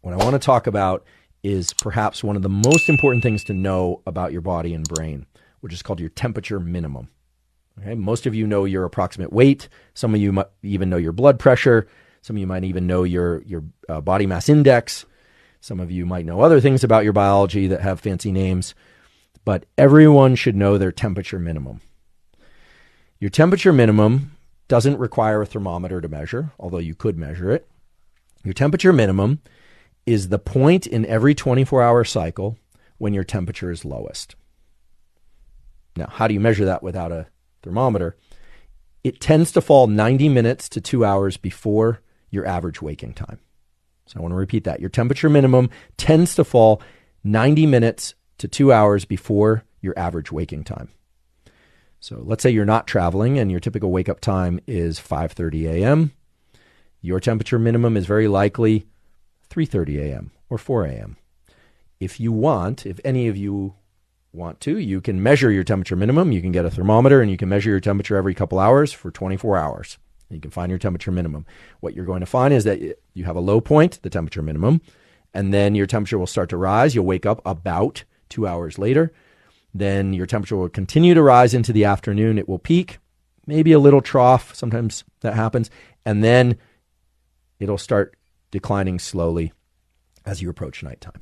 what I want to talk about is perhaps one of the most important things to know about your body and brain, which is called your temperature minimum. Okay? Most of you know your approximate weight. Some of you might even know your blood pressure. Some of you might even know your body mass index. Some of you might know other things about your biology that have fancy names. But everyone should know their temperature minimum. Your temperature minimum doesn't require a thermometer to measure, although you could measure it. Your temperature minimum is the point in every 24-hour cycle when your temperature is lowest. Now, how do you measure that without a thermometer? It tends to fall 90 minutes to 2 hours before your average waking time. So I want to repeat that. Your temperature minimum tends to fall 90 minutes to 2 hours before your average waking time. So let's say you're not traveling and your typical wake-up time is 5:30 a.m. Your temperature minimum is very likely 3:30 a.m. or 4 a.m. If any of you want to, you can measure your temperature minimum. You can get a thermometer and you can measure your temperature every couple hours for 24 hours. You can find your temperature minimum. What you're going to find is that you have a low point, the temperature minimum, and then your temperature will start to rise. You'll wake up about 2 hours later. Then your temperature will continue to rise into the afternoon. It will peak, maybe a little trough. Sometimes that happens. And then it'll start declining slowly as you approach nighttime.